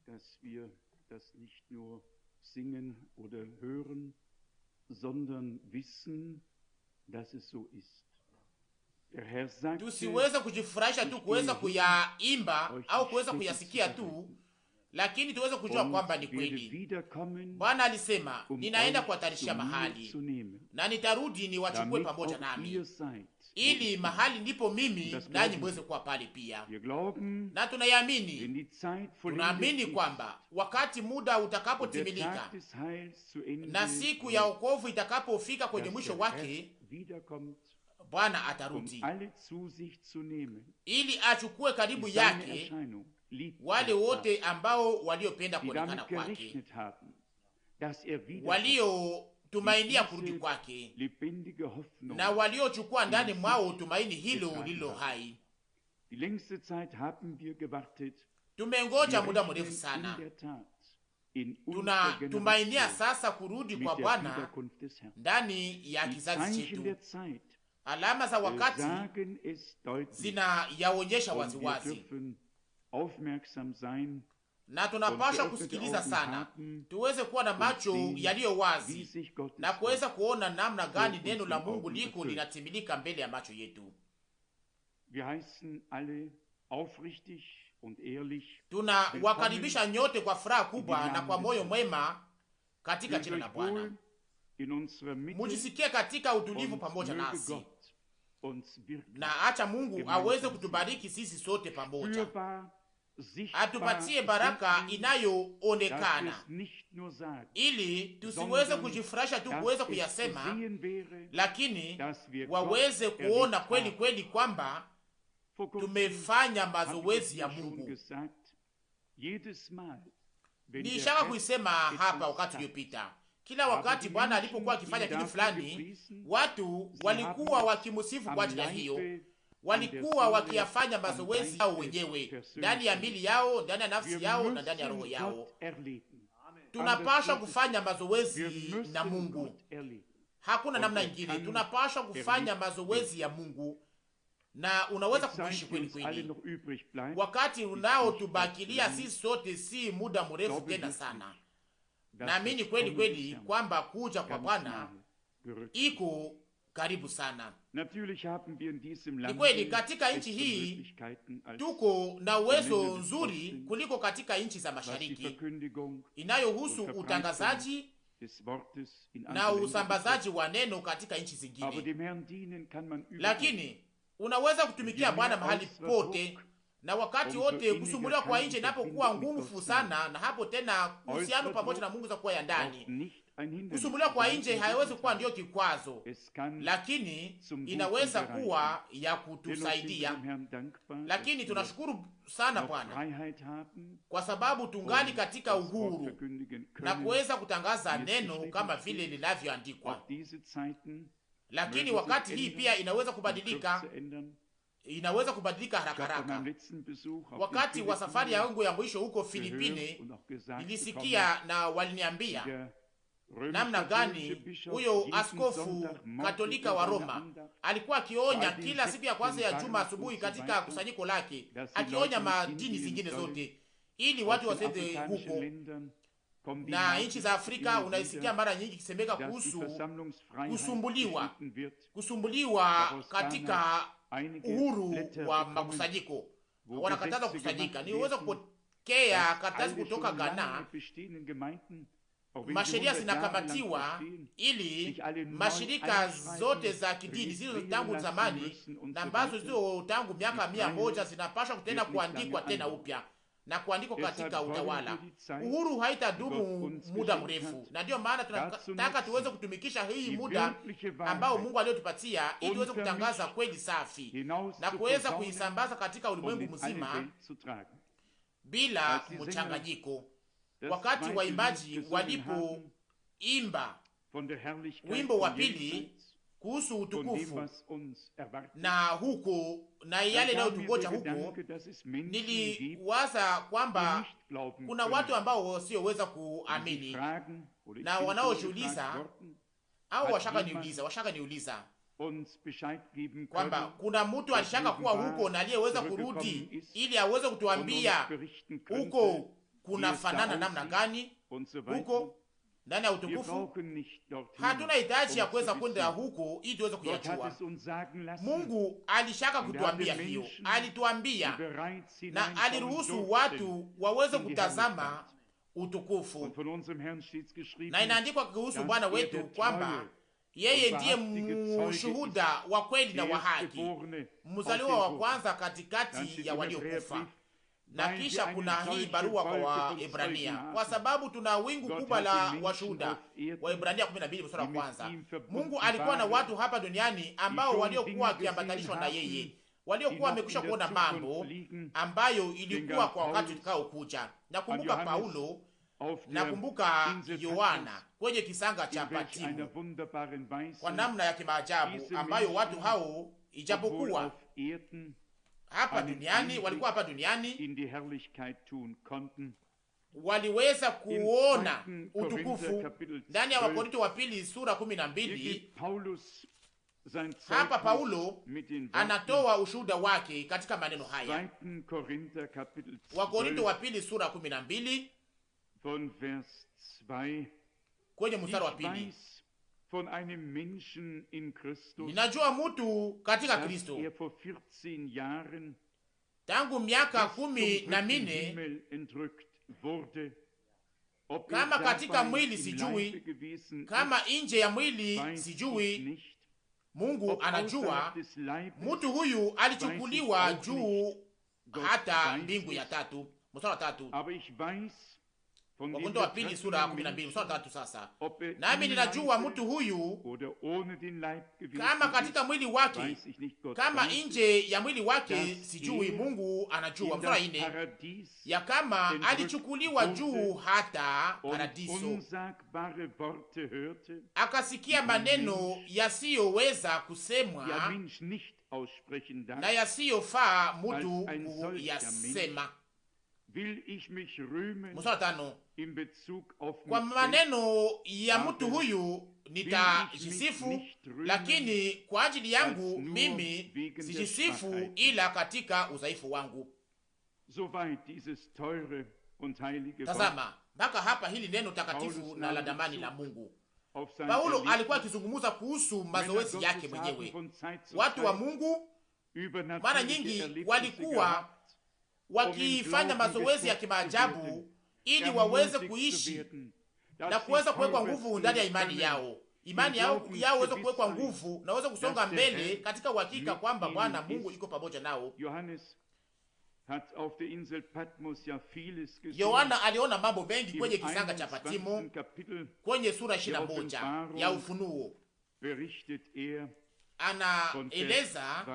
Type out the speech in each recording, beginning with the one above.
dass wir das nicht nur singen oder hören, sondern wissen, dass es so ist. Der Herr sagte, tusiweze kujifurahisha tu kuweza kuyaimba au kuweza kuyasikia tu, lakini tuweze kujua kwamba ni kweli. Bwana alisema, ninaenda kuwatayarishia mahali na nitarudi niwachukue pamoja nami, ili mahali ndipo mimi nanyi mweze kuwa pale pia. Na tunayamini, tunaamini kwamba wakati muda utakapotimilika na siku ya wokovu itakapofika kwenye mwisho wake, Bwana atarudi ili achukue karibu yake wale wote ambao waliopenda kuonekana kwake, waliotumainia kurudi kwake, na waliochukua ndani mwao tumaini hilo lilo hai. Tumengoja muda mrefu sana, tunatumainia sasa kurudi kwa Bwana ndani ya kizazi chetu. Alama za wakati zinayaonyesha waziwazi, na tunapaswa kusikiliza sana, tuweze kuwa na macho yaliyo wazi na kuweza kuona namna gani neno la Mungu liko linatimilika mbele ya macho yetu. Tunawakaribisha nyote kwa furaha kubwa na kwa moyo mwema katika jina la Bwana. Mujisikie katika utulivu pamoja nasi, na acha Mungu aweze kutubariki sisi sote pamoja, atupatie baraka inayoonekana, ili tusiweze kujifurahisha tu kuweza kuyasema, lakini waweze kuona kweli kweli kwamba tumefanya mazoezi ya Mungu. Nishaka kuisema hapa wakati uliopita, kila wakati Bwana alipokuwa akifanya kitu fulani, watu walikuwa wakimusifu kwa ajili ya hiyo. Walikuwa wakiyafanya mazoezi yao wenyewe ndani ya mili yao, ndani ya nafsi yao na ndani ya roho yao. Tunapaswa kufanya mazoezi na Mungu, hakuna namna ingine. Tunapaswa kufanya mazoezi ya Mungu, na unaweza kuishi kweli kweli. Wakati unaotubakilia sisi sote si muda mrefu tena sana. Naamini kweli kweli kwamba kuja kwa Bwana iko karibu sana. Ni kweli katika nchi hii tuko na uwezo nzuri kuliko katika nchi za mashariki inayohusu utangazaji na usambazaji wa neno katika nchi zingine, lakini unaweza kutumikia Bwana mahali pote na wakati wote. Kusumbuliwa kwa nje inapokuwa nguvu sana, na hapo tena uhusiano pamoja na Mungu za kuwa ya ndani. Kusumbuliwa kwa nje haiwezi kuwa ndio kikwazo, lakini inaweza kuwa ya kutusaidia. Lakini tunashukuru sana Bwana kwa sababu tungali katika uhuru na kuweza kutangaza neno kama vile linavyoandikwa. Lakini wakati hii pia inaweza kubadilika, inaweza kubadilika haraka haraka. Wakati wa safari yangu ya mwisho huko Filipine, nilisikia na waliniambia namna gani huyo askofu Katolika wa Roma alikuwa akionya kila siku ya kwanza ya juma asubuhi katika kusanyiko lake, akionya madini zingine zote ili watu wasende huko. Na nchi za Afrika unaisikia mara nyingi kisemeka kuhusu kusumbuliwa katika uhuru wa makusanyiko. Wanakataza kukusanyika. Niweza kupokea karatasi kutoka Ghana, masheria zinakamatiwa ili mashirika zote za kidini zilizo tangu zamani na ambazo zilizo tangu miaka 100 zinapaswa kutena kuandikwa tena upya na kuandikwa katika utawala. Uhuru haitadumu muda mrefu, na ndio maana tunataka tuweze kutumikisha hii muda ambao Mungu aliyotupatia ili tuweze kutangaza kweli safi na kuweza kuisambaza katika ulimwengu mzima bila mchanganyiko. Wakati waimbaji walipoimba wimbo wa pili kuhusu utukufu na huko na yale inayotungoja huko, niliwaza kwamba kuna watu ambao wasioweza kuamini na wanaojiuliza au washaka niuliza kwamba kuna mtu alishaka kuwa huko na aliyeweza kurudi ili aweze kutuambia huko kunafanana namna gani huko ndani ya utukufu. Hatuna hitaji ya kuweza kwenda huko ili tuweze kuyajua. Mungu alishaka kutuambia hiyo, alituambia na aliruhusu watu waweze kutazama utukufu, na inaandikwa kuhusu Bwana wetu kwamba yeye ndiye mshuhuda wa kweli na wa haki, mzaliwa wa kwanza katikati ya waliokufa. Na kisha kuna hii barua kwa Waebrania, kwa sababu tuna wingu kubwa la washuhuda. Waebrania 12 mstari wa kwanza. Mungu alikuwa na watu hapa duniani ambao waliokuwa wakiambatanishwa na yeye, waliokuwa wamekwisha kuona mambo ambayo ilikuwa kwa wakati utakao kuja. Nakumbuka Paulo, nakumbuka Yohana kwenye kisanga cha Patimo, kwa namna ya kimaajabu ambayo watu hao ijapokuwa hapa duniani, walikuwa hapa duniani, waliweza kuona utukufu. Ndani ya Wakorinto wa pili sura 12, hapa Paulo anatoa ushuhuda wake katika maneno haya. Wakorinto wa pili sura 12 kwenye mstari wa pili. Ninajua mtu katika Kristo tangu miaka 14, kama katika mwili sijui, kama nje ya mwili sijui, Mungu anajua. Mtu huyu alichukuliwa juu hata mbingu ya tatu. Mstari wa 3. Wakorintho wa pili sura 12 mstari wa 3. Sasa nami ninajua mtu huyu, kama katika mwili wake, kama nje ya mwili wake sijui, Mungu anajua. Mstari wa 4, ya kama alichukuliwa juu hata paradiso, akasikia maneno yasiyoweza kusemwa na yasiyofaa mtu kuyasema. Mstari 5, kwa maneno ya mtu huyu nitajisifu, lakini kwa ajili yangu mimi sijisifu ila katika udhaifu wangu. Tazama mpaka hapa hili neno takatifu na la damani la Mungu. Paulo alikuwa akizungumza kuhusu mazoezi yake mwenyewe. Watu wa Mungu mara nyingi walikuwa wakifanya mazoezi ya kimaajabu ili waweze kuishi na kuweza kuwekwa nguvu ndani ya imani yao. Imani yao iweze kuwekwa nguvu na waweze kusonga mbele katika uhakika kwamba Bwana Mungu iko pamoja nao. Yohana aliona mambo mengi kwenye kisanga cha Patimo. Kwenye sura 21 ya Ufunuo anaeleza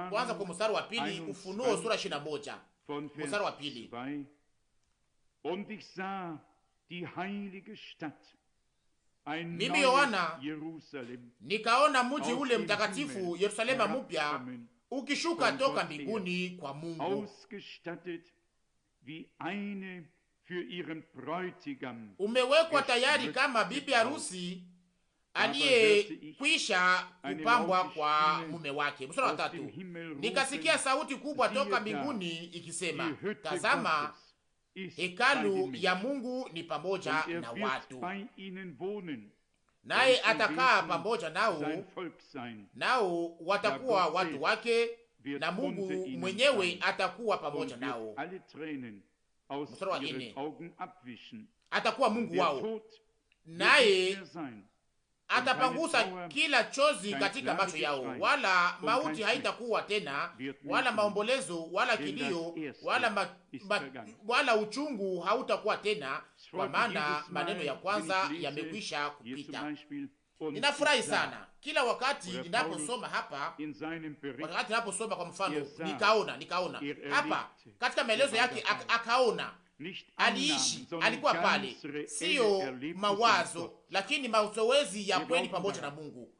kwanza kwa mstari wa 2, Ufunuo sura 21 mstari wa 2. Mimi Yohana nikaona mji ule mtakatifu Yerusalema mpya ukishuka toka mbinguni kwa Mungu, umewekwa tayari kama bibi harusi aliyekwisha kupambwa kwa mume wake. Mstari wa 3, nikasikia sauti kubwa toka mbinguni ikisema, tazama, hekalu ya Mungu ni pamoja na watu, naye atakaa pamoja nao, nao watakuwa watu wake, na Mungu mwenyewe atakuwa pamoja nao. Mstari wa 4, atakuwa Mungu wao, naye atapangusa kila chozi katika macho yao, wala mauti haitakuwa tena, wala maombolezo, wala kilio, wala uchungu hautakuwa tena, kwa maana maneno ya kwanza yamekwisha kupita. Ninafurahi sana kila wakati ninaposoma hapa, wakati ninaposoma kwa mfano, nikaona hapa katika maelezo yake, akaona aliishi, alikuwa pale, siyo mawazo, lakini mazoezi ya kweli pamoja na Mungu.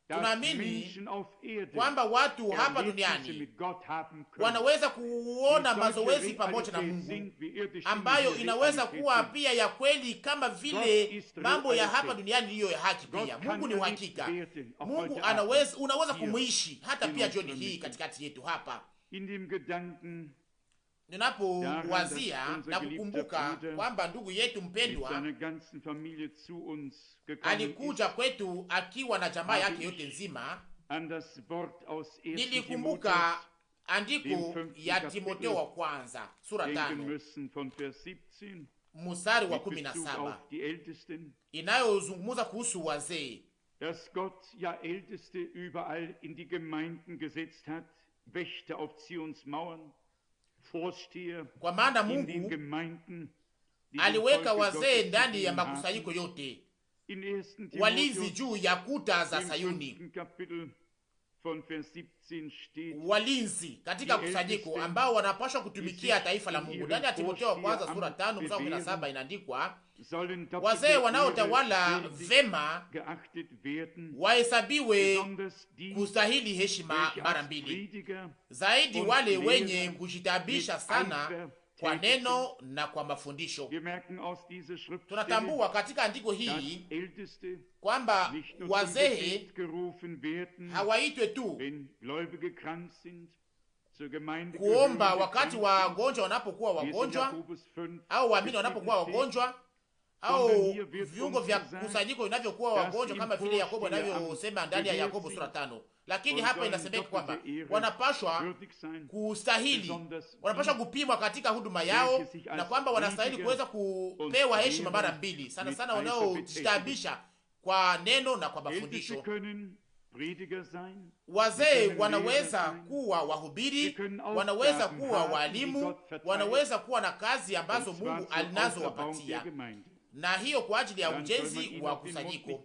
Tunaamini kwamba watu hapa duniani wanaweza kuona mazoezi pamoja na Mungu, ambayo inaweza kuwa pia ya kweli, kama vile mambo ya hapa duniani ndiyo ya haki pia. Mungu ni uhakika. Mungu unaweza kumuishi hata pia jioni hii katikati yetu hapa. ninapowazia na kukumbuka kwamba ndugu yetu mpendwa alikuja kwetu akiwa na jamaa yake yote nzima, nilikumbuka andiko ya Timotheo wa kwanza sura 5 mstari wa 17 inayozungumza kuhusu wazee, dass Gott ja Älteste überall in die Gemeinden gesetzt hat, Wächter auf Zions Mauern, Vorsteher kwa maana in den Mungu Gemeinden, aliweka wazee ndani ya makusanyiko yote, walinzi juu ya kuta za Sayuni, walinzi katika kusanyiko ambao wanapaswa kutumikia taifa la Mungu. Ndani ya Timotheo wa kwanza sura 5 mstari 17 inaandikwa, wazee wanaotawala vema wahesabiwe kustahili heshima mara mbili, zaidi wale wenye kujitabisha sana kwa neno na kwa mafundisho. Tunatambua katika andiko hii kwamba wazee hawaitwe tu kuomba wakati wagonjwa wanapokuwa wagonjwa au waamini wanapokuwa wagonjwa au viungo vya kusanyiko vinavyokuwa wagonjwa, kama vile Yakobo anavyosema ndani ya Yakobo sura 5. Lakini hapa inasemeka kwamba wanapashwa kustahili, wanapashwa kupimwa katika huduma yao, na kwamba wanastahili kuweza kupewa heshima mara mbili, sana sana wanaojitabisha kwa neno na kwa mafundisho. Wazee wanaweza kuwa wahubiri, wanaweza kuwa walimu, wanaweza kuwa na kazi ambazo Mungu alinazowapatia, na hiyo kwa ajili ya ujenzi wa kusanyiko.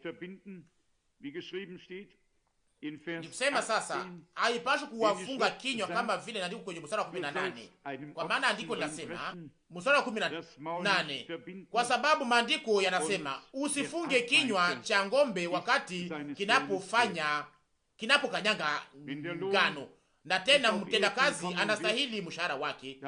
Nikusema sasa, haipashi kuwafunga kinywa kama vile andiko kwenye mstari wa 18, kwa maana andiko linasema mstari wa 18, kwa sababu maandiko yanasema usifunge kinywa cha ng'ombe wakati kinapokanyanga ngano, na tena mtendakazi anastahili mshahara wake.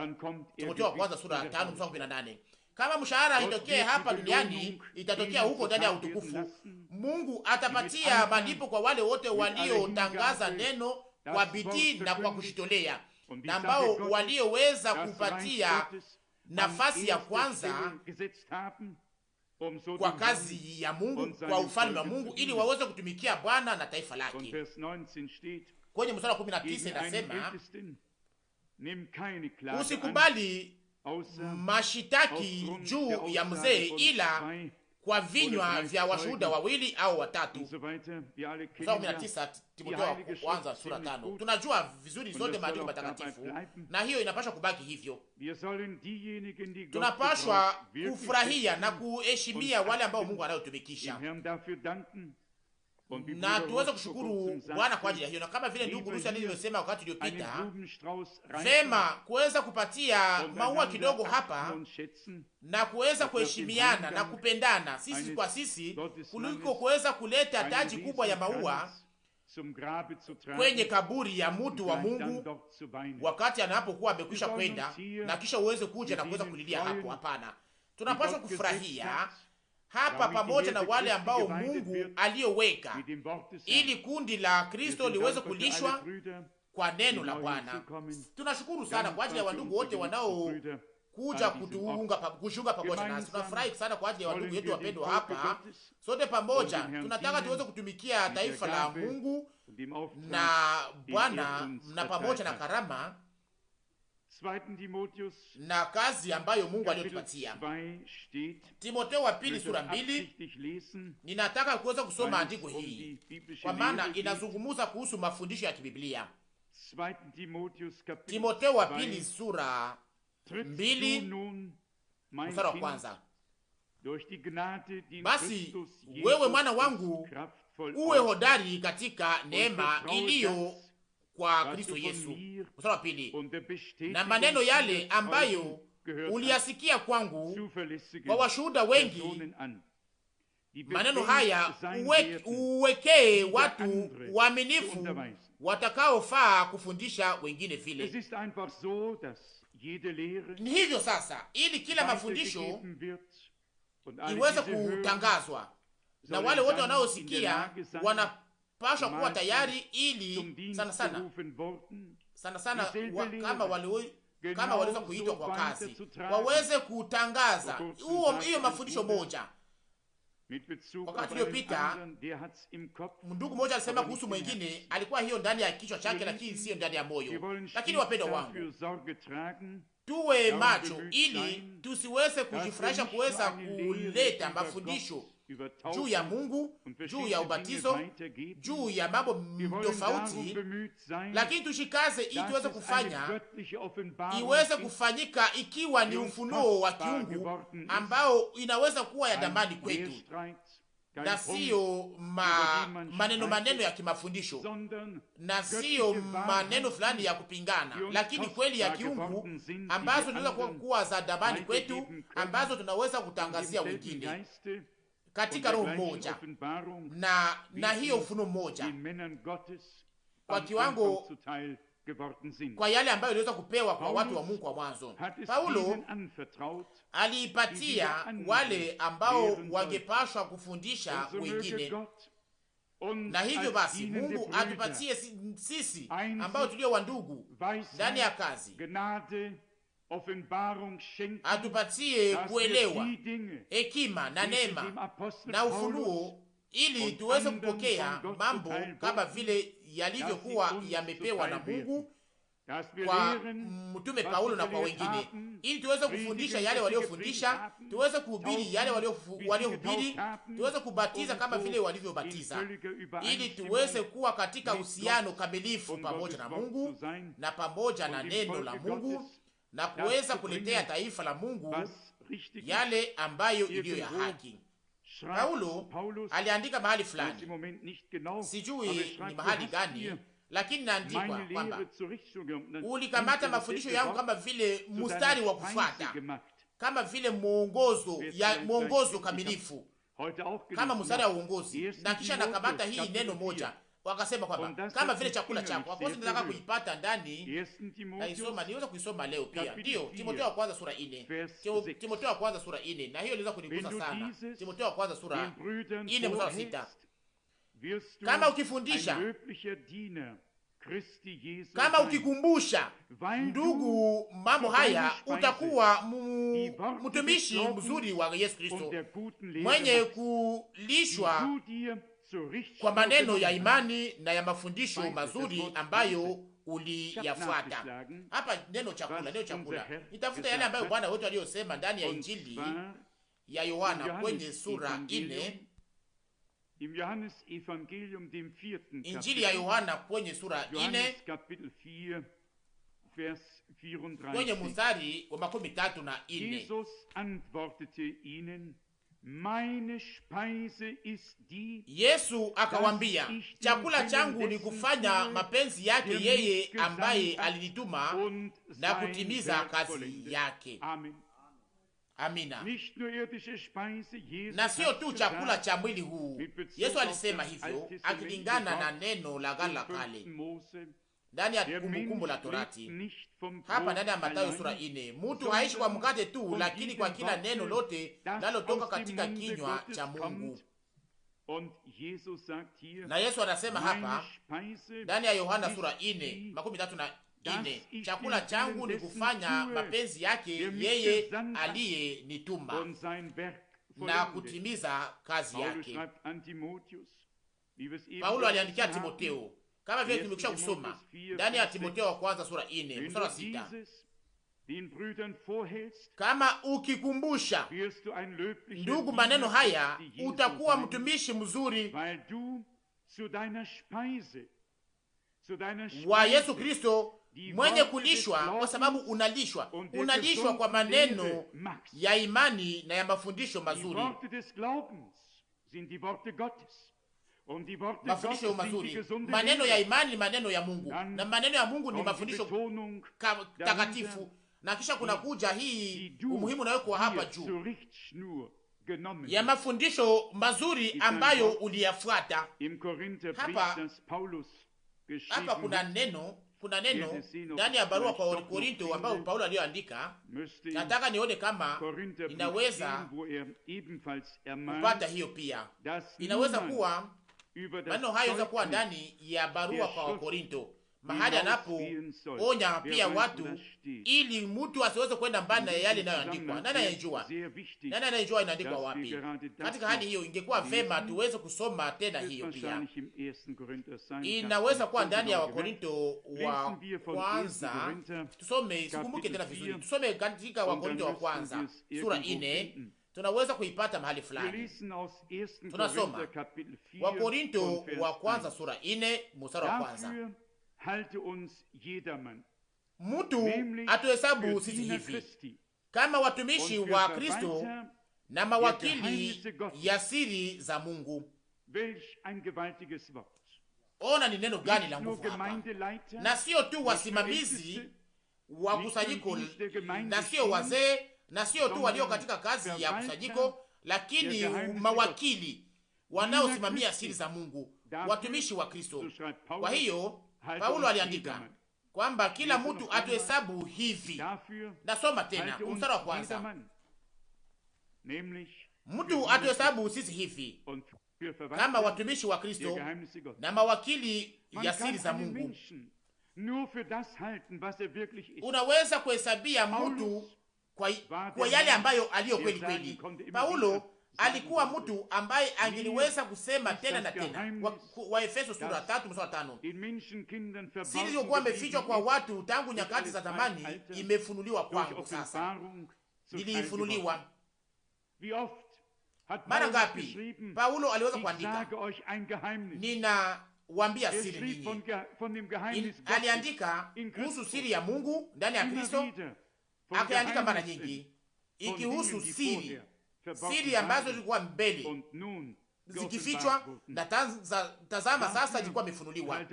Timotheo wa kwanza sura 5 mstari wa 18. Kama mshahara itokee hapa duniani, itatokea huko ndani ya utukufu. Mungu atapatia malipo kwa wale wote waliotangaza neno kwa bidii na kwa kushitolea, na ambao walioweza kupatia nafasi ya kwanza kwa kazi ya Mungu, kwa ufalme wa Mungu, ili waweze kutumikia Bwana na taifa lake. Kwenye mstari wa 19 inasema, usikubali mashitaki juu ya mzee ila kwa vinywa vya washuhuda wawili au watatu. Mstari 19 Timotheo wa kwanza sura 5. Tunajua vizuri zote maandiko matakatifu, na hiyo inapaswa kubaki hivyo. Tunapaswa kufurahia na kuheshimia wale ambao Mungu anayotumikisha, na tuweze kushukuru Bwana kwa ajili ya hiyo. Na kama vile ndugu Rusi alivyosema wakati uliopita, vema kuweza kupatia maua kidogo hapa na kuweza kuheshimiana na kupendana sisi kwa sisi, kuliko kuweza kuleta taji kubwa ya maua kwenye kaburi ya mtu wa Mungu wakati anapokuwa amekwisha kwenda, na kisha uweze kuja na kuweza kulilia hapo. Hapana, tunapaswa kufurahia hapa pamoja na wale ambao Mungu aliyoweka ili kundi la Kristo liweze kulishwa kwa neno la Bwana. Tunashukuru sana kwa ajili ya wandugu wote wanao kuja kushunga pamoja nasi. Tunafurahi sana kwa ajili ya wandugu wetu wapendwa hapa. Sote pamoja tunataka tuweze kutumikia taifa la Mungu na Bwana, na pamoja na karama na kazi ambayo Mungu aliyotupatia. Timotheo wa pili sura 2, ninataka kuweza kusoma andiko hii kwa maana inazungumza kuhusu mafundisho ya kibiblia. Timotheo wa pili sura 2 mstari wa kwanza. Basi wewe mwana wangu uwe hodari katika neema iliyo kwa Kristo Yesu. Mstari wa pili, na maneno yale ambayo uliyasikia kwangu kwa washuhuda wengi, maneno haya uwekee watu waaminifu watakaofaa kufundisha wengine vile. Ni hivyo sasa, ili kila mafundisho iweze kutangazwa na wale wote wanaosikia wanapaswa kuwa tayari, ili sana sana kama kama waliweza kuitwa kwa kazi, waweze kutangaza hiyo mafundisho moja. Wakati uliopita ndugu mmoja alisema kuhusu mwingine, alikuwa hiyo ndani ya kichwa chake, lakini sio ndani ya moyo. Lakini wapendwa wangu, tuwe macho ili tusiweze kujifurahisha kuweza kuleta mafundisho juu ya Mungu, juu ya ubatizo, juu ya mambo tofauti, lakini tushikaze ili tuweze kufanya iweze kufanyika ikiwa ni ufunuo wa kiungu ambao inaweza kuwa ya damani kwetu, na siyo maneno ya kimafundisho, na siyo maneno fulani ya kupingana, lakini kweli ya kiungu ambazo tunaweza kuwa za damani kwetu, ambazo tunaweza kutangazia wengine katika roho moja na hiyo ufunuo moja kwa kiwango, kwa yale ambayo iliweza kupewa kwa watu wa Mungu kwa mwanzo. Paulo aliipatia wale ambao wangepashwa kufundisha wengine, na hivyo basi Mungu atupatie sisi ambao tulio wa ndugu ndani ya kazi, atupatie kuelewa, hekima na neema na ufunuo, ili tuweze kupokea mambo kama vile yalivyokuwa yamepewa na Mungu kwa mtume Paulo na kwa wengine, ili tuweze kufundisha yale waliofundisha, tuweze kuhubiri yale waliohubiri, tuweze kubatiza kama vile walivyobatiza, ili tuweze kuwa katika uhusiano kamilifu pamoja na Mungu na pamoja na neno la Mungu, na kuweza kuletea taifa la Mungu yale ambayo iliyo ya haki. Paulo aliandika mahali fulani, sijui ni mahali gani, lakini naandikwa kwamba ulikamata mafundisho yangu kama vile mstari wa kufuata, kama vile mwongozo kamilifu, kama mstari wa uongozi. Na kisha nakamata hii neno moja, wakasema kwamba kama vile chakula chako hapo, nataka kuipata ndani na isoma, niweza kuisoma leo pia. Ndio Timotheo wa kwanza sura 4, Timotheo wa kwanza sura 4, na hiyo iliweza kunigusa sana. Timotheo wa kwanza sura 4 mstari 6, kama ukifundisha, kama ukikumbusha ndugu mambo haya, utakuwa mtumishi mzuri wa Yesu Kristo, mwenye kulishwa kwa maneno ya imani na ya mafundisho mazuri ambayo uliyafuata. Hapa neno chakula, nitafuta yale ambayo Bwana wetu aliyosema ndani ya Injili ya Yohana kwenye sura 4, Injili ya Yohana kwenye sura 4 kwenye mstari wa 34. Yesu akawambia, chakula changu ni kufanya mapenzi yake yeye ambaye alinituma na kutimiza kazi yake. Amina. Na sio tu chakula cha mwili huu. Yesu alisema hivyo akilingana na neno la Agano la Kale ndani ya Kumbukumbu la Torati, hapa ndani ya Mathayo sura 4, mtu haishi kwa mkate tu, lakini kwa kila neno lote linalotoka katika kinywa cha Mungu. Na Yesu anasema hapa ndani ya Yohana sura 4:34, chakula changu ni kufanya mapenzi yake yeye aliyenituma na kutimiza kazi yake. Paulo aliandikia Timotheo, kama vile tumekwisha kusoma ndani ya Timotheo wa kwanza sura 4 mstari wa 6, kama ukikumbusha ndugu maneno haya, utakuwa mtumishi mzuri wa Yesu Kristo, mwenye kulishwa, kwa sababu unalishwa kwa maneno ya imani na ya mafundisho mazuri. Mafundisho mazuri, maneno ya imani ni maneno ya Mungu, na maneno ya Mungu ni mafundisho takatifu. Na kisha kuna kuja hii umuhimu nawekwa hapa juu ya mafundisho mazuri ambayo uliyafuata. Hapa kuna neno ndani ya barua kwa Korinto ambayo Paulo aliyoandika. Nataka nione kama inaweza kupata hiyo pia. Inaweza kuwa maneno hayo yanaweza kuwa ndani ya barua kwa Korinto, mahali anapoonya pia watu ili mtu asiweze kwenda mbali na yale inayoandikwa. Nani anayejua? Nani anayejua inaandikwa wapi? Katika hali hiyo ingekuwa vema tuweze kusoma tena hiyo pia. Inaweza kuwa ndani ya Wakorinto wa kwanza. Tusome, sikumbuke tena vizuri. Tusome katika Wakorinto wa kwanza sura 4. Tunaweza kuipata mahali fulani. Tunasoma Wakorinto wa kwanza sura 4 mstari wa kwanza. Mtu atuhesabu sisi hivi kama watumishi wa Kristo na mawakili ya siri za Mungu. Ona ni neno gani la nguvu hapa! Na sio tu wasimamizi wa kusanyiko, na sio wazee, na sio tu walio katika kazi ya kusanyiko, lakini mawakili wanaosimamia siri za Mungu, watumishi wa Kristo. Kwa hiyo Paulo aliandika kwamba kila mtu atuhesabu hivi. Nasoma tena mstari wa kwanza. Mtu atuhesabu sisi hivi kama watumishi wa Kristo na mawakili ya siri za Mungu. Unaweza kuhesabia mtu kwa yale ambayo aliyo kweli kweli. Paulo alikuwa mtu ambaye angeliweza kusema tena na tena. Wa Efeso sura 3 mstari 5. Siri iliyokuwa imefichwa kwa watu tangu nyakati za zamani imefunuliwa kwangu sasa. Niliifunuliwa. Mara ngapi Paulo aliweza kuandika, ninawaambia siri nyinyi. Aliandika kuhusu siri ya Mungu ndani ya Kristo, akaandika mara nyingi ikihusu siri ambazo zilikuwa mbele zikifichwa, na tazama sasa zilikuwa imefunuliwa.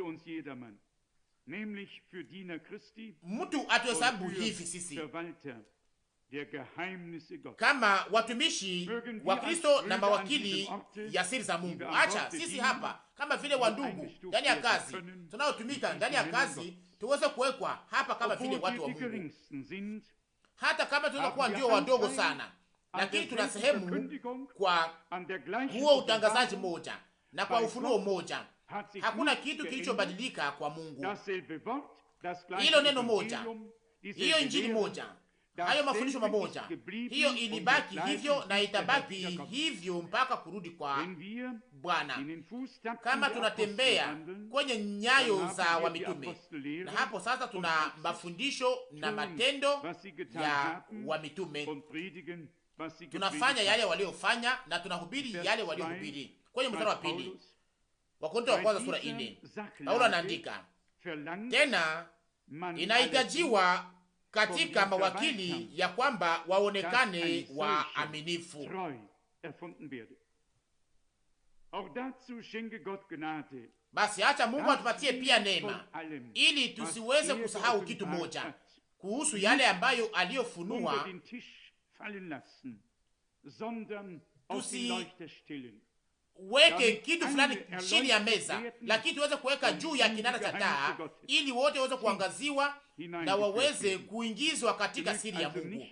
Mtu atuhesabu hivi sisi kama watumishi wa Kristo na mawakili ya siri za Mungu. Acha sisi hapa kama vile wandugu ndani ya kazi, tunaotumika ndani ya kazi, tuweze kuwekwa hapa kama vile watu wa Mungu, hata kama tunaweza kuwa ndio wadogo sana, lakini tuna sehemu kwa huo utangazaji moja na kwa ufunuo moja. Hakuna kitu kilichobadilika kwa Mungu. Hilo neno moja, hiyo injili moja, hayo mafundisho mamoja, hiyo ilibaki hivyo na itabaki hivyo mpaka kurudi kwa Bwana, kama tunatembea kwenye nyayo za wamitume. Na hapo sasa tuna mafundisho na matendo ya wamitume, tunafanya yale waliofanya na tunahubiri yale waliohubiri. Kwenye mstari wa 2 Wakorintho wa kwanza sura 4, Paulo anaandika tena, inahitajiwa katika mawakili ya kwamba waonekane waaminifu. Basi acha Mungu atupatie pia neema ili tusiweze kusahau kitu moja kuhusu yale ambayo aliyofunua. Tusiweke kitu fulani chini ya meza, lakini tuweze kuweka juu ya kinara cha taa, ili wote waweze kuangaziwa na waweze kuingizwa katika siri ya Mungu.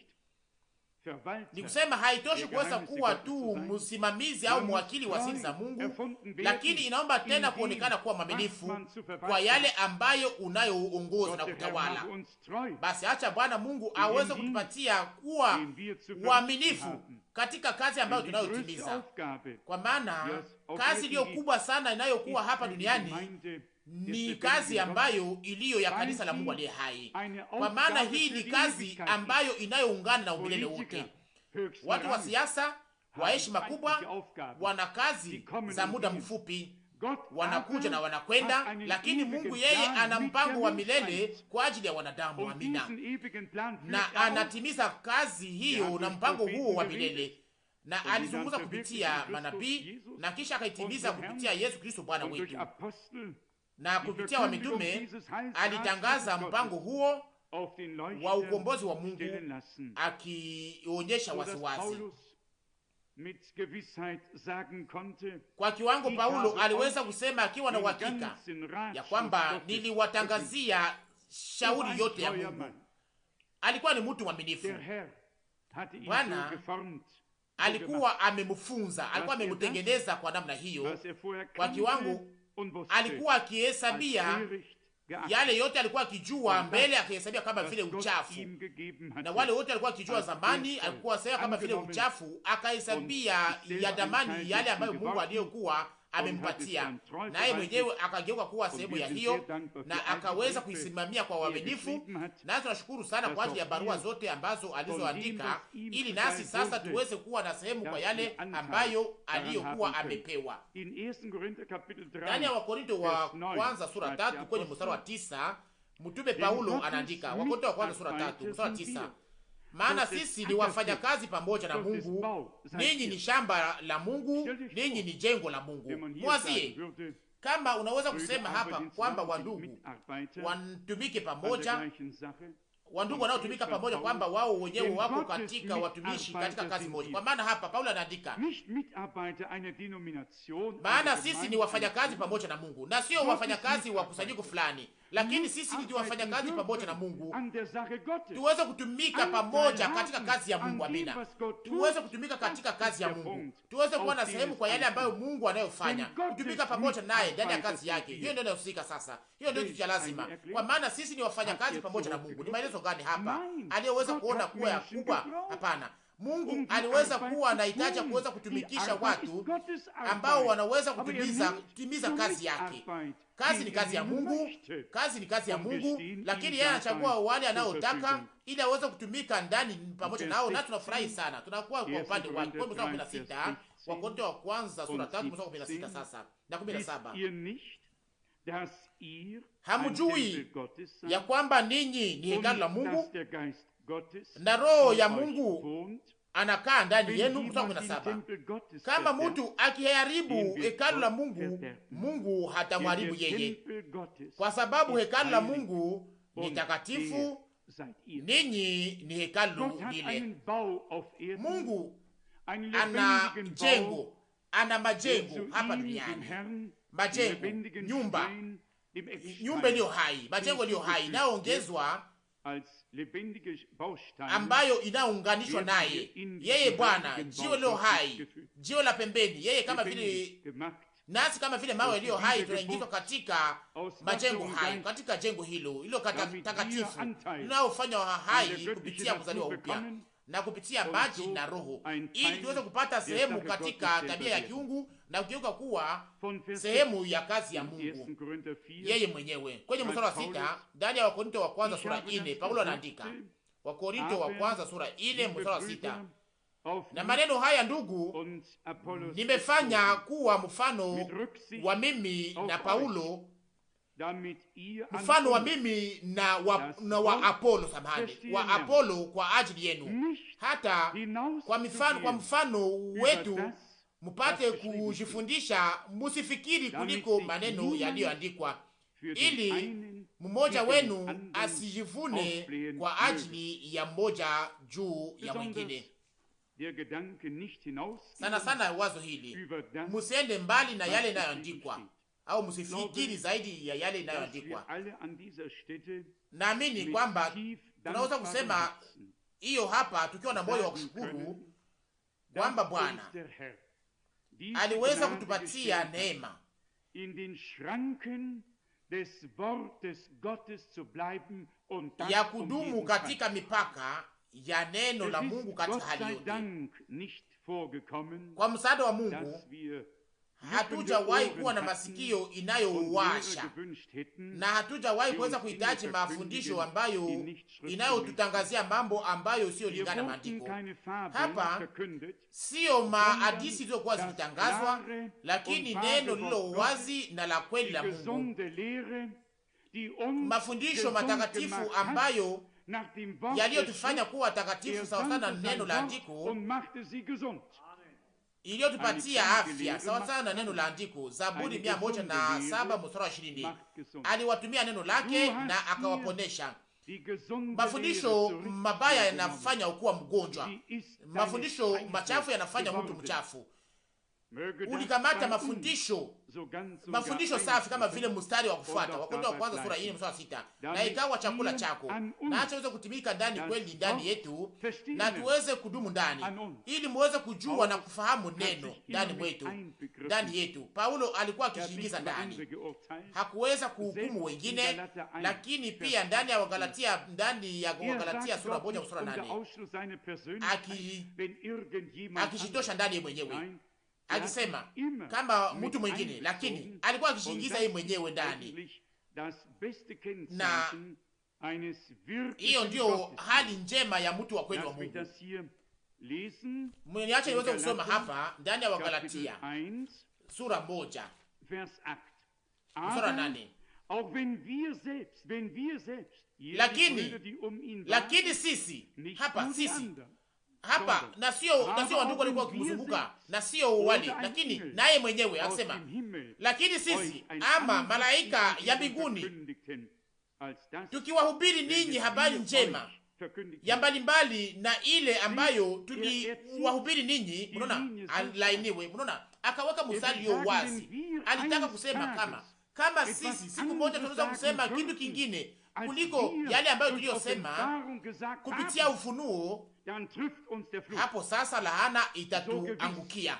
Ni kusema haitoshi kuweza kuwa tu msimamizi au mwakili wa siri za Mungu, lakini inaomba tena kuonekana kuwa mwaminifu kwa yale ambayo unayoongoza na kutawala. Basi acha Bwana Mungu aweze kutupatia kuwa waaminifu katika kazi ambayo tunayotimiza, kwa maana kazi iliyo kubwa sana inayokuwa hapa duniani ni kazi ambayo iliyo ya kanisa la Mungu aliye hai, kwa maana hii ni kazi ambayo inayoungana na umilele wote. Watu wa siasa wa heshima kubwa wana kazi za muda mfupi, wanakuja na wanakwenda, lakini Mungu yeye ana mpango wa milele kwa ajili ya wanadamu. Amina. Na anatimiza kazi hiyo na mpango huo wa milele, na alizungumza kupitia manabii na kisha akaitimiza kupitia Yesu Kristo Bwana wetu, na kupitia wa mitume alitangaza mpango huo wa ukombozi wa Mungu, akionyesha wasiwasi kwa kiwango. Paulo aliweza kusema akiwa na uhakika ya kwamba niliwatangazia shauri yote ya Mungu. Alikuwa ni mtu mwaminifu. Bwana alikuwa amemfunza, alikuwa amemtengeneza kwa namna hiyo, kwa kiwango alikuwa akihesabia yale yote alikuwa akijua mbele, akihesabia kama vile uchafu, na wale wote alikuwa akijua zamani, alikuwa sema kama vile uchafu, akahesabia ya damani yale ambayo Mungu aliyokuwa amempatia, naye mwenyewe akageuka kuwa sehemu ya hiyo na akaweza kuisimamia kwa uaminifu. Na tunashukuru sana kwa ajili ya barua zote ambazo alizoandika, ili nasi sasa tuweze kuwa na sehemu kwa yale ambayo aliyokuwa amepewa. Ndani ya Wakorinto wa kwanza sura 3 kwenye mstari wa 9, mtume Paulo anaandika, Wakorinto wa kwanza sura 3 mstari wa 9, maana sisi ni wafanyakazi pamoja na Mungu, ninyi ni shamba la Mungu, ninyi ni jengo la Mungu. Mwazie kama unaweza kusema hapa kwamba wandugu watumike pamoja, wandugu wanaotumika pamoja, kwamba wao wenyewe wako katika watumishi katika kazi moja. Kwa maana hapa Paulo anaandika, maana sisi ni wafanyakazi pamoja na Mungu, na sio wafanyakazi wa kusanyiko fulani, lakini sisi ni wafanyakazi pamoja na Mungu, tuweze kutumika pamoja katika kazi ya Mungu. Amina, tuweze kutumika katika kazi ya Mungu, tuweze kuwa na sehemu kwa yale ambayo Mungu anayofanya, kutumika pamoja naye ndani ya kazi yake. Hiyo ndio inahusika sasa, hiyo ndio kitu cha lazima, kwa maana sisi ni wafanyakazi pamoja na Mungu. Ni maelezo gani hapa aliyeweza kuona kuwa ya kubwa? Hapana, Mungu aliweza kuwa anahitaji kuweza kutumikisha watu ambao wanaweza kutimiza kazi yake. Kazi ni kazi ya Mungu, kazi ni kazi ya Mungu, lakini yeye anachagua wale anaotaka ili aweze kutumika ndani pamoja nao, na tunafurahi sana. Tunakuwa kwa upande wa mstari wa 16 wa Korinto wa kwanza sura 3 mstari wa 16 sasa na 17. Hamjui ya kwamba ninyi ni hekalu la Mungu na Roho ya Mungu anakaa ndani yenu? Mstari wa 17, kama mtu akiharibu hekalu la Mungu, Mungu hatamharibu yeye, kwa sababu hekalu la Mungu ni takatifu, ninyi ni hekalu lile. Mungu ana majengo hapa duniani, majengo, nyumba iliyo hai, majengo iliyo hai inayoongezwa, ambayo inaunganishwa naye yeye Bwana, jiwe lilo hai, jiwe la pembeni, yeye kama vile nasi kama vile mawe yaliyo hai tunaingizwa katika majengo hai, katika jengo hilo takatifu linalofanywa hai kupitia kuzaliwa upya na kupitia maji na Roho, ili tuweze kupata sehemu katika tabia ya kiungu na kugeuka kuwa sehemu ya kazi ya Mungu yeye mwenyewe. Kwenye mstari wa 6 ndani ya Wakorinto wa kwanza sura 4, Paulo anaandika, Wakorinto wa kwanza sura 4 mstari wa 6, na maneno haya ndugu, nimefanya kuwa mfano wa mimi na Paulo, mfano wa mimi na wa Apolo, samahani, wa Apolo kwa ajili yenu, hata kwa mfano wetu mupate kujifundisha, musifikiri kuliko maneno yaliyoandikwa, ili mmoja wenu asijivune kwa ajili ya mmoja juu ya mwingine. Sana sana wazo hili, musiende mbali na yale inayoandikwa, au musifikiri zaidi ya yale inayoandikwa. Naamini kwamba tunaweza kusema hiyo hapa tukiwa na moyo wa kushukuru kwamba Bwana aliweza kutupatia neema ya kudumu katika mipaka ya neno la Mungu katika hali yote. Kwa msaada wa Mungu hatujawahi kuwa na masikio inayowasha na hatujawahi kuweza kuhitaji mafundisho ambayo inayotutangazia mambo ambayo sio lingana maandiko. Hapa sio mahadisi zilizokuwa zikitangazwa, lakini neno lilo wazi na la kweli la Mungu, mafundisho matakatifu ambayo yaliyotufanya kuwa takatifu sawa sana na neno la andiko, iliyotupatia afya sawa sana na neno la andiko. Zaburi 107 mstari wa 20, aliwatumia neno lake na akawaponesha. Mafundisho mabaya yanafanya ukuwa mgonjwa, mafundisho machafu yanafanya mtu mchafu. ulikamata mafundisho safi kama vile mstari wa kufuata, Wakorintho wa kwanza sura 4 mstari 6, na ikawa chakula chako, na acha uweze kutimika ndani kweli ndani yetu, na tuweze kudumu ndani, ili muweze kujua na kufahamu neno ndani yetu. Paulo alikuwa akishingiza ndani, hakuweza kuhukumu wengine, lakini pia ndani ya Wagalatia sura 1 sura 8 akishitosha ndani mwenyewe, akisema kama mtu mwingine, lakini alikuwa akishingiza yeye mwenyewe ndani, na hiyo ndio hali njema ya mtu wa kweli wa Mungu. Mniache niweze kusoma hapa ndani ya Wagalatia sura 1 sura 8. Lakini sisi hapa na sio wandugu walikuwa wakimzunguka, na sio wale, lakini naye mwenyewe akisema, lakini sisi ama malaika ya mbinguni tukiwahubiri ninyi habari njema ya mbalimbali na ile ambayo tuliwahubiri ninyi. Mnaona, alainiwe. Mnaona, akaweka mstari hiyo wazi. Alitaka kusema kama sisi siku moja tunaweza kusema kitu kingine kuliko yale ambayo tuliyosema kupitia ufunuo, hapo sasa laana itatuangukia.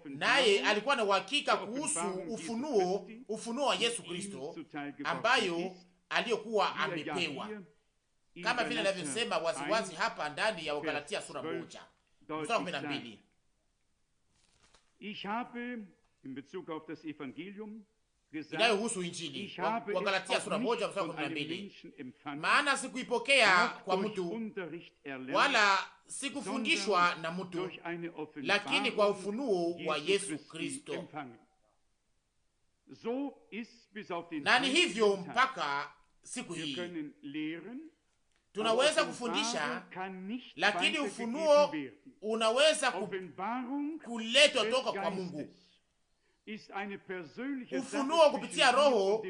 Naye alikuwa na uhakika kuhusu ufunuo wa Yesu Kristo ambayo aliyokuwa amepewa, kama vile anavyosema waziwazi hapa ndani ya Wagalatia sura 1 mstari 12. Inayohusu Injili, Wagalatia sura 1 mstari 12. Maana sikuipokea kwa mtu wala sikufundishwa na mtu, lakini kwa ufunuo wa Yesu Kristo. Na ni hivyo mpaka siku hii tunaweza kufundisha, lakini ufunuo unaweza kuletwa toka kwa Mungu. Ufunuo kupitia Roho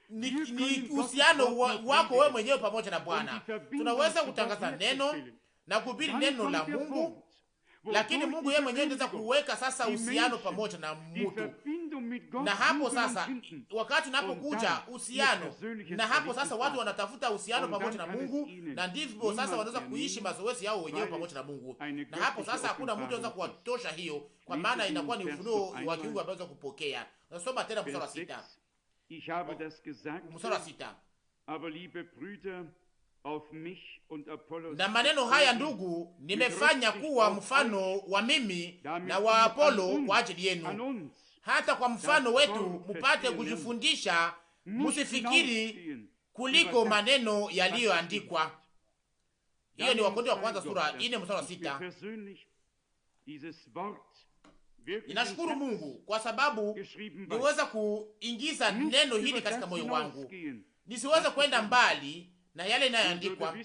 ni uhusiano wako wewe mwenyewe pamoja na Bwana. Tunaweza kutangaza neno na kuhubiri neno la Mungu, lakini Mungu yeye mwenyewe anaweza kuweka sasa uhusiano pamoja na mtu. Na hapo sasa, wakati unapokuja uhusiano, na hapo sasa watu wanatafuta uhusiano pamoja na Mungu, na ndivyo sasa wanaweza kuishi mazoezi yao wenyewe pamoja na Mungu. Na hapo sasa hakuna mtu anaweza kuwatosha hiyo, kwa maana inakuwa ni ufunuo wa kiungu ambao anaweza kupokea. Nasoma tena mstari wa 6. Mstari wa 6. Na maneno haya ndugu, nimefanya kuwa mfano wa mimi na wa Apolo kwa ajili yenu, hata kwa mfano wetu mupate kujifundisha, musifikiri kuliko maneno yaliyoandikwa. Hiyo ni Wakorintho wa kwanza sura 4 mstari wa 6. Ninashukuru Mungu kwa sababu niweza kuingiza neno hili katika moyo wangu, nisiweze kwenda mbali na yale inayoandikwa.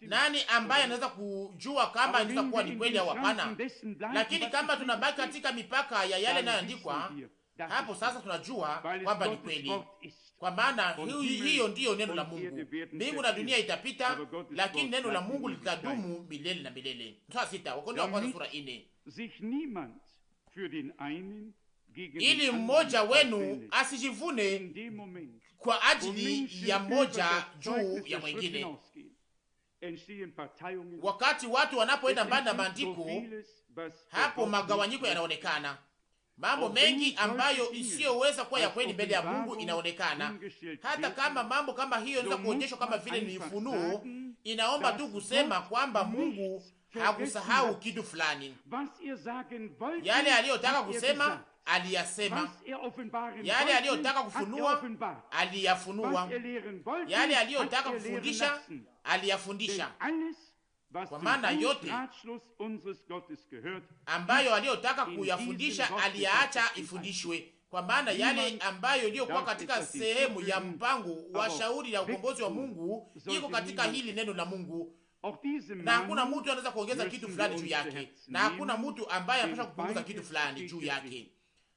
Nani ambaye anaweza kujua kama inaweza kuwa ni kweli au hapana? Lakini kama tunabaki katika mipaka ya yale inayoandikwa, hapo sasa tunajua kwamba ni kweli, kwa maana hiyo ndiyo neno la Mungu. Mbingu na dunia itapita, lakini neno la Mungu litadumu milele na milele. Sura 6, Wakorintho wa kwanza sura 4. Ili mmoja wenu asijivune kwa ajili ya mmoja juu ya mwingine. Wakati watu wanapoenda mbali na maandiko, hapo magawanyiko yanaonekana. Mambo mengi ambayo isiyoweza kuwa ya kweli mbele ya Mungu inaonekana. Hata kama mambo kama hiyo inaweza kuonyeshwa kama vile ni ufunuo, inaomba tu kusema kwamba Mungu hakusahau kitu fulani. Yale aliyotaka kusema aliyasema, yale aliyotaka kufunua aliyafunua, yale aliyotaka kufundisha aliyafundisha, kwa maana yote ambayo aliyotaka kuyafundisha aliyaacha ifundishwe, kwa maana yale ambayo iliyokuwa katika sehemu ya mpango wa shauri ya ukombozi wa Mungu iko katika hili neno la Mungu, na hakuna mtu anaweza kuongeza kitu fulani juu yake, na hakuna mtu ambaye anapaswa kupunguza kitu fulani juu yake.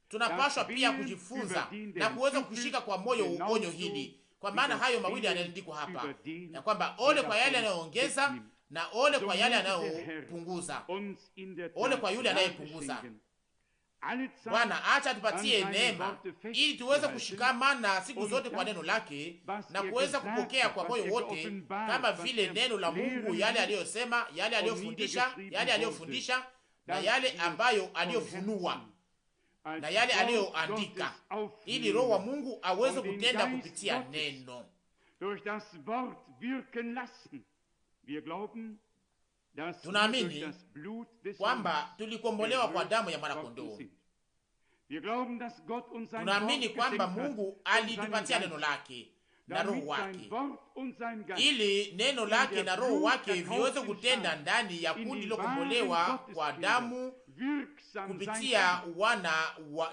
Tunapaswa pia kujifunza na kuweza kushika kwa moyo onyo hili, kwa maana hayo mawili yanaandikwa hapa ya kwamba ole kwa yale yanayoongeza na ole kwa yale anayopunguza, ole kwa yule anayepunguza. Bwana, acha tupatie neema ili tuweze kushikamana siku zote kwa neno lake na kuweza kupokea kwa moyo wote, kama vile neno la Mungu, yale aliyosema, yale aliyofundisha na yale ambayo aliyofunua na yale aliyoandika, ili Roho wa Mungu aweze kutenda kupitia neno. Tunaamini kwamba tulikombolewa kwa damu ya mwanakondoo. Tunaamini kwamba Mungu alitupatia neno lake na Roho wake, ili neno lake na Roho wake viweze kutenda ndani ya kundi lilokombolewa kwa damu kupitia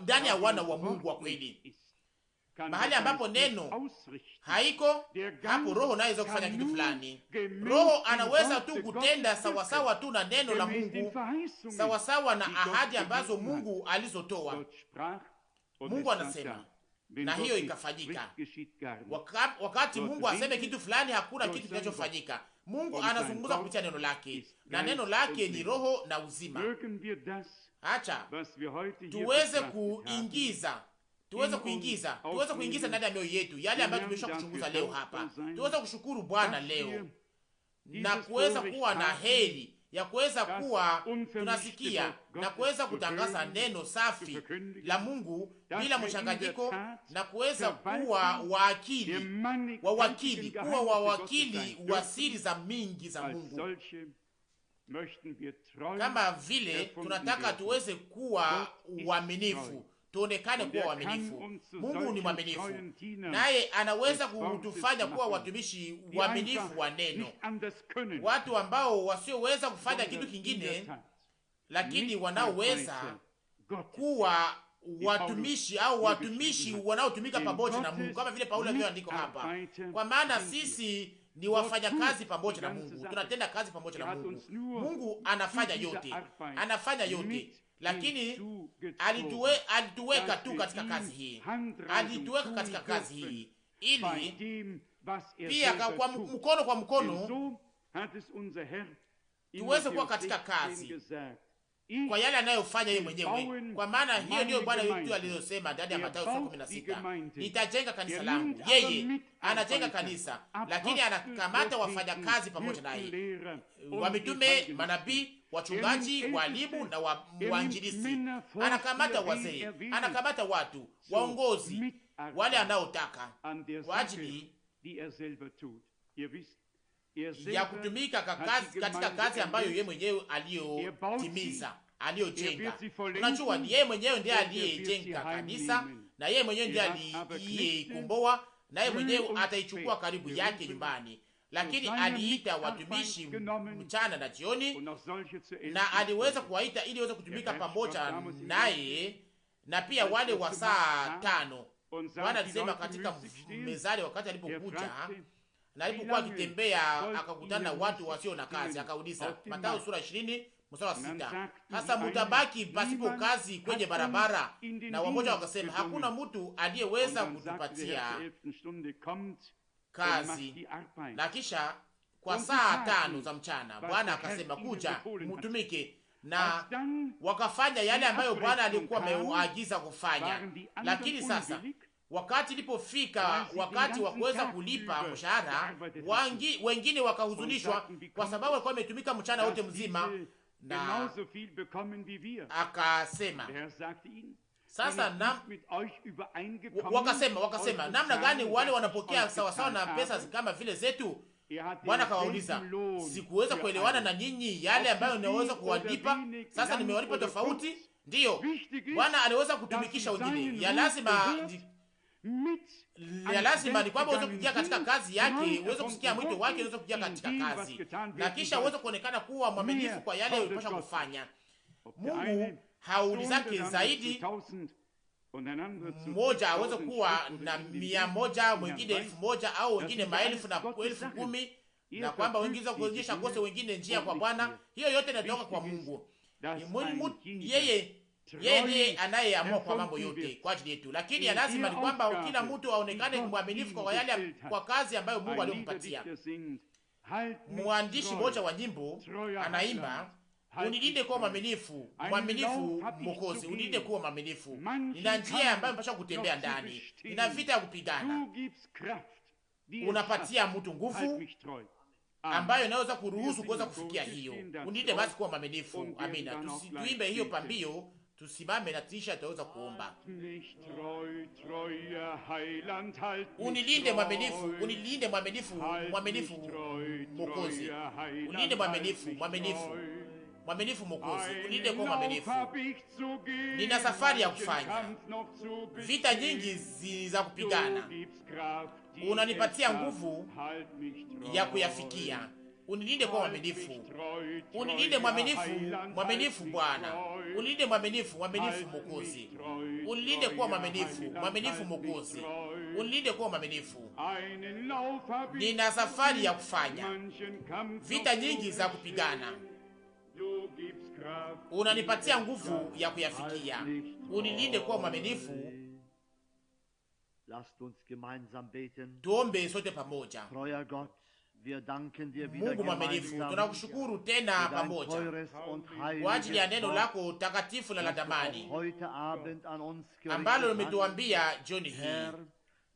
ndani ya wana wa Mungu wa kweli. Mahali ambapo neno haiko, hapo Roho anaweza kufanya kitu fulani. Roho anaweza tu kutenda sawasawa tu na neno la Mungu, sawasawa na ahadi ambazo Mungu alizotoa. Mungu anasema na hiyo ikafanyika. Wakati Mungu aseme kitu fulani, hakuna kitu kinachofanyika. Mungu anazungumza kupitia neno lake, na neno lake ni roho na uzima. Acha tuweze kuingiza ndani ya mioyo yetu yale ambayo tumesha kuchunguza leo hapa. Tuweze kushukuru Bwana leo na kuweza kuwa na heri ya kuweza kuwa tunasikia na kuweza kutangaza neno safi la Mungu bila mchanganyiko, na kuweza kuwa wawakili wa siri za mingi za Mungu. Kama vile tunataka tuweze kuwa waaminifu, tuonekane kuwa waaminifu. Mungu ni mwaminifu, naye anaweza kutufanya kuwa watumishi waaminifu wa neno, watu ambao wasioweza kufanya kitu kingine, lakini wanaoweza kuwa watumishi au watumishi wanaotumika pamoja na Mungu, kama vile Paulo alivyoandika hapa, kwa maana sisi ni wafanyakazi pamoja na Mungu, tunatenda kazi pamoja na Mungu. Mungu anafanya yote, lakini alituweka tu katika kazi hii, ili pia kwa mkono tuweze kuwa katika kazi kwa yale anayofanya yeye mwenyewe, kwa maana hiyo ndiyo Bwana wetu aliyosema ndani ya Mathayo 16, nitajenga kanisa langu. Yeye anajenga kanisa, lakini anakamata wafanyakazi pamoja naye, wa mitume, manabii, wachungaji, walimu na wainjilisti. Anakamata wazee, anakamata watu waongozi, wale anaotaka kwa ajili ya kutumika katika kazi ambayo yeye mwenyewe aliyotimiza, aliyojenga. Unajua, ni yeye mwenyewe ndiye aliyejenga kanisa, na yeye mwenyewe ndiye aliyekomboa, na yeye mwenyewe ataichukua karibu yake nyumbani. Lakini aliita watumishi mchana na jioni, na aliweza kuwaita ili waweze kutumika pamoja naye, na pia wale wa saa 5. Bwana alisema katika mezali wakati alipokuja na alipokuwa akitembea akakutana na watu wasio na kazi, akauliza, Mathayo sura 20 mstari wa 6, sasa mutabaki pasipo kazi kwenye barabara? Na wamoja wakasema, hakuna mtu aliyeweza kutupatia kazi. Na kisha kwa saa 5 za mchana Bwana akasema, kuja mutumike. Na wakafanya yale ambayo Bwana alikuwa ameagiza kufanya. Lakini sasa wakati ilipofika wakati wa kuweza kulipa mshahara, wengine wakahuzunishwa kwa sababu walikuwa wametumika mchana wote mzima. Na akasema sasa wakasema namna gani wale wanapokea sawasawa na pesa kama vile zetu? Bwana akawauliza, sikuweza kuelewana na nyinyi yale ambayo ninaweza kuwalipa? Sasa nimewalipa tofauti? Ndiyo, Bwana aliweza kutumikisha wengine. Ya lazima ni kwamba uweze kuingia katika kazi yake, uweze kusikia mwito wake, uweze kuingia katika kazi, na kisha uweze kuonekana kuwa mwaminifu kwa yale ulipaswa kufanya. Mungu haulizake zaidi mmoja aweze kuwa na 100, mwingine 1000, au wengine maelfu na 10,000, na kwamba wengine kuonyesha kose wengine njia kwa Bwana. Hiyo yote inatoka kwa Mungu. Yeye ndiye anayeamua kwa mambo yote kwa ajili yetu, lakini ya lazima ni kwamba kila mtu aonekane mwaminifu kwa yale, kwa kazi ambayo Mungu aliyompatia. mwandishi mmoja wa nyimbo anaimba, unilinde kuwa mwaminifu, mwaminifu Mwokozi, unilinde kuwa mwaminifu. Nina njia ambayo mpasha kutembea ndani, nina vita ya kupigana. Unapatia mtu nguvu ambayo inaweza kuruhusu kuweza kufikia hiyo. Unilinde basi kuwa mwaminifu. Amina. Tuimbe hiyo pambio, tusimame na tisha tutaweza kuomba. Unilinde mwaminifu, unilinde mwaminifu, mwaminifu Mwokozi. Unilinde mwaminifu, mwaminifu. Mwaminifu Mwokozi, unilinde kwa mwaminifu. Nina safari ya kufanya, vita nyingi za kupigana. Unanipatia nguvu ya kuyafikia. Unilinde kwa mwaminifu. Unilinde mwaminifu, mwaminifu Bwana. Unilinde mwaminifu, mwaminifu Mwokozi. Unilinde kwa mwaminifu, mwaminifu Mwokozi. Unilinde kwa mwaminifu. Nina safari ya kufanya, vita nyingi za kupigana. Unanipatia nguvu ya kuyafikia. Unilinde kwa mwaminifu. Tuombe sote pamoja. Mungu mwaminifu, tunakushukuru tena pamoja kwa ajili ya neno lako takatifu na la damani ambalo umetuambia jioni hii.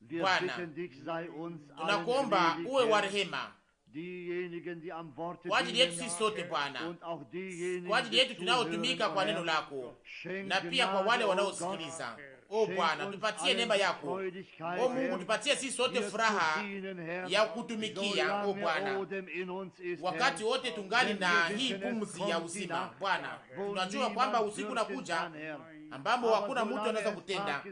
Bwana, tunakuomba uwe wa rehema kwa ajili yetu sisi sote Bwana, kwa ajili yetu tunaotumika kwa neno lako, na pia kwa wale wanaosikiliza. O Bwana, tupatie neema yako. O Mungu, tupatie sisi sote furaha ya kutumikia. O Bwana, wakati wote tungali na hii pumzi ya uzima. Bwana, tunajua kwamba usiku unakuja ambamo hakuna mtu anaweza kutenda.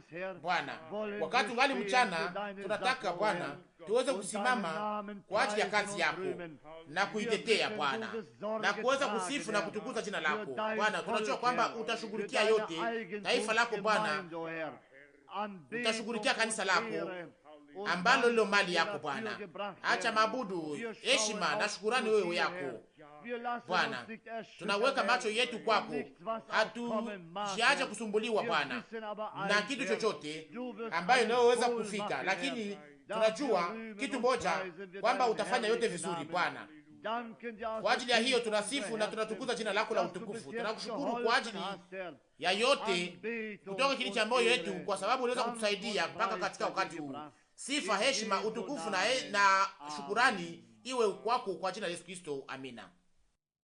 Bwana, wakati ungali mchana, tunataka Bwana tuweze kusimama kwa ajili ya kazi yako na kuitetea Bwana, na kuweza kusifu na kutukuza jina lako Bwana. Tunajua kwamba utashughulikia yote taifa lako Bwana, utashughulikia kanisa lako ambalo lilo mali yako Bwana. Acha mabudu, heshima na shukurani wewe yako Bwana. Tunaweka macho yetu kwako, hatujiache kusumbuliwa Bwana na kitu chochote ambayo inayoweza kufika, lakini tunajua kitu moja, kwamba utafanya yote vizuri Bwana. Kwa ajili ya hiyo tunasifu na tunatukuza jina lako la utukufu. Tunakushukuru kwa ajili ya yote kutoka kile cha moyo yetu, kwa sababu unaweza kutusaidia mpaka katika wakati huu. Sifa, heshima, utukufu na shukurani iwe kwako kwa jina la Yesu Kristo. Amina.